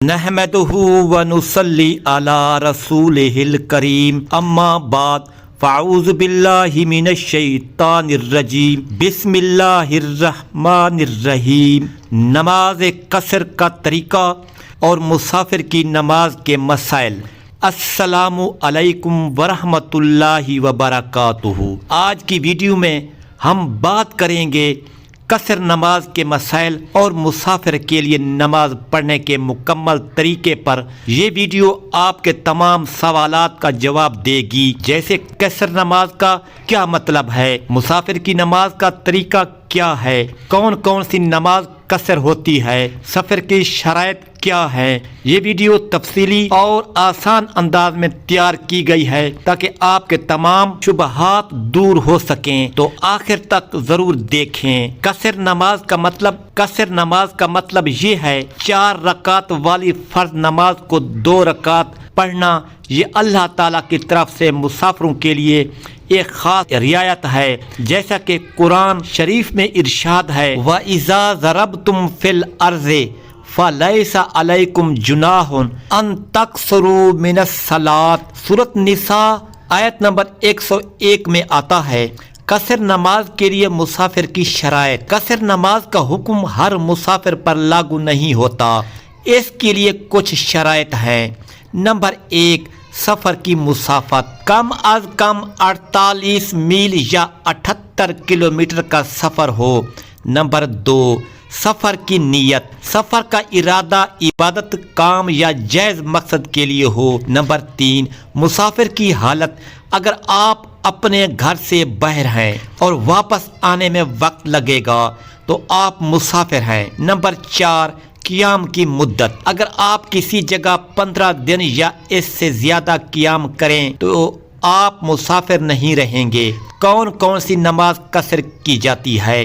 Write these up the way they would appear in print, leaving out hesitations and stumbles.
نحمدہ ونصلی علی رسولہ الکریم اما بعد فاعوذ باللہ من الشیطان الرجیم بسم اللہ الرحمن الرحیم۔ نماز قصر کا طریقہ اور مسافر کی نماز کے مسائل۔ السلام علیکم ورحمۃ اللہ وبرکاتہ۔ آج کی ویڈیو میں ہم بات کریں گے قصر نماز کے مسائل اور مسافر کے لیے نماز پڑھنے کے مکمل طریقے پر۔ یہ ویڈیو آپ کے تمام سوالات کا جواب دے گی، جیسے قصر نماز کا کیا مطلب ہے، مسافر کی نماز کا طریقہ کیا ہے، کون کون سی نماز قصر ہوتی ہے، سفر کی شرائط کیا ہے۔ یہ ویڈیو تفصیلی اور آسان انداز میں تیار کی گئی ہے تاکہ آپ کے تمام شبہات دور ہو سکیں، تو آخر تک ضرور دیکھیں۔ قصر نماز کا مطلب یہ ہے 4 رکعت والی فرض نماز کو 2 رکعت پڑھنا۔ یہ اللہ تعالیٰ کی طرف سے مسافروں کے لیے ایک خاص رعایت ہے، جیسا کہ قرآن شریف میں ارشاد ہے وَإِذَا ضَرَبْتُمْ فِي الْأَرْضِ فَلَيْسَ عَلَيْكُمْ جُنَاحٌ أَن تَقْصُرُوا مِنَ الصَّلَاةِ۔ سورۃ نساء آیت نمبر 101 میں آتا ہے۔ قصر نماز کے لیے مسافر کی شرائط۔ قصر نماز کا حکم ہر مسافر پر لاگو نہیں ہوتا، اس کے لیے کچھ شرائط ہیں۔ نمبر 1، سفر کی مسافت۔ کم از کم 48 میل یا 78 کلومیٹر کا سفر ہو۔ نمبر 2، سفر کی نیت۔ سفر کا ارادہ عبادت، کام یا جائز مقصد کے لیے ہو۔ نمبر 3، مسافر کی حالت۔ اگر آپ اپنے گھر سے باہر ہیں اور واپس آنے میں وقت لگے گا تو آپ مسافر ہیں۔ نمبر 4، قیام کی مدت۔ اگر آپ کسی جگہ 15 دن یا اس سے زیادہ قیام کریں تو آپ مسافر نہیں رہیں گے۔ کون کون سی نماز قصر کی جاتی ہے؟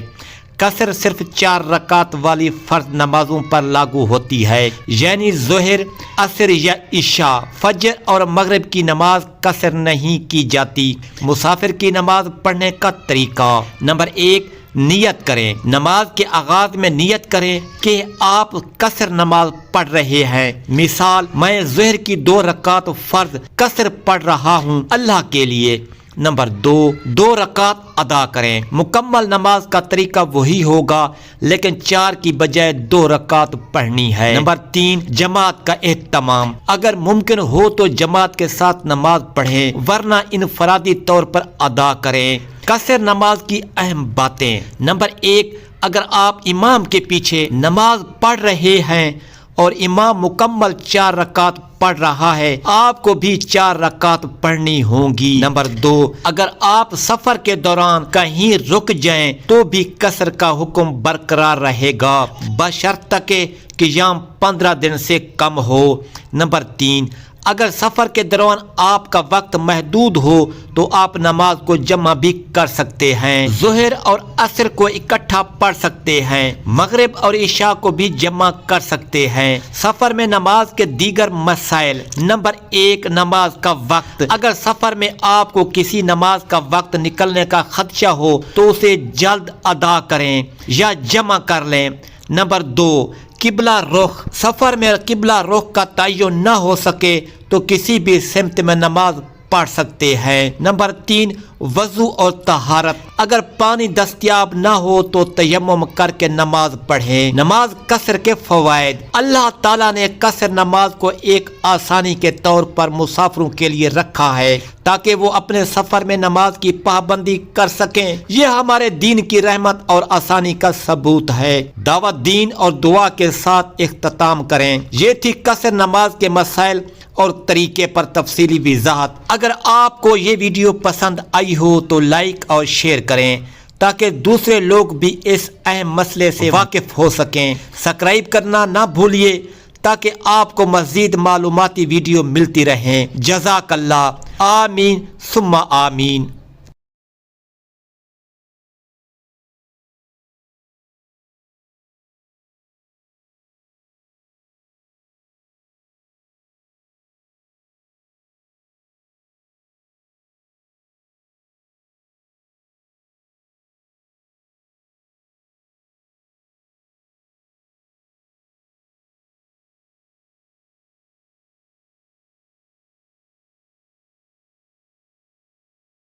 قصر صرف 4 رکعت والی فرض نمازوں پر لاگو ہوتی ہے، یعنی ظہر، عصر یا عشاء۔ فجر اور مغرب کی نماز قصر نہیں کی جاتی۔ مسافر کی نماز پڑھنے کا طریقہ۔ نمبر 1، نیت کریں۔ نماز کے آغاز میں نیت کریں کہ آپ قصر نماز پڑھ رہے ہیں۔ مثال، میں ظہر کی 2 رکعت فرض قصر پڑھ رہا ہوں اللہ کے لیے۔ نمبر 2 رکعت ادا کریں۔ مکمل نماز کا طریقہ وہی ہوگا لیکن 4 کی بجائے 2 رکعت پڑھنی ہے۔ نمبر 3، جماعت کا اہتمام۔ اگر ممکن ہو تو جماعت کے ساتھ نماز پڑھیں، ورنہ انفرادی طور پر ادا کریں۔ قصر نماز کی اہم باتیں۔ نمبر 1، اگر آپ امام کے پیچھے نماز پڑھ رہے ہیں اور امام مکمل 4 رکعت پڑھ رہا ہے، آپ کو بھی 4 رکعت پڑھنی ہوں گی۔ نمبر 2، اگر آپ سفر کے دوران کہیں رک جائیں تو بھی قصر کا حکم برقرار رہے گا، بشرطہ کہ قیام 15 دن سے کم ہو۔ نمبر 3، اگر سفر کے دوران آپ کا وقت محدود ہو تو آپ نماز کو جمع بھی کر سکتے ہیں۔ ظہر اور عصر کو اکٹھا پڑھ سکتے ہیں، مغرب اور عشاء کو بھی جمع کر سکتے ہیں۔ سفر میں نماز کے دیگر مسائل۔ نمبر 1، نماز کا وقت۔ اگر سفر میں آپ کو کسی نماز کا وقت نکلنے کا خدشہ ہو تو اسے جلد ادا کریں یا جمع کر لیں۔ نمبر 2، قبلہ رخ۔ سفر میں قبلہ رخ کا تعین نہ ہو سکے تو کسی بھی سمت میں نماز پڑھ سکتے ہیں۔ نمبر 3، وضو اور طہارت۔ اگر پانی دستیاب نہ ہو تو تیمم کر کے نماز پڑھیں۔ نماز قصر کے فوائد۔ اللہ تعالیٰ نے قصر نماز کو ایک آسانی کے طور پر مسافروں کے لیے رکھا ہے تاکہ وہ اپنے سفر میں نماز کی پابندی کر سکیں۔ یہ ہمارے دین کی رحمت اور آسانی کا ثبوت ہے۔ دعوت دین اور دعا کے ساتھ اختتام کریں۔ یہ تھی قصر نماز کے مسائل اور طریقے پر تفصیلی وضاحت۔ اگر آپ کو یہ ویڈیو پسند آئی ہو تو لائک اور شیئر کریں تاکہ دوسرے لوگ بھی اس اہم مسئلے سے واقف ہو سکیں۔ سبسکرائب کرنا نہ بھولیے تاکہ آپ کو مزید معلوماتی ویڈیو ملتی رہیں۔ جزاک اللہ۔ آمین ثم آمین۔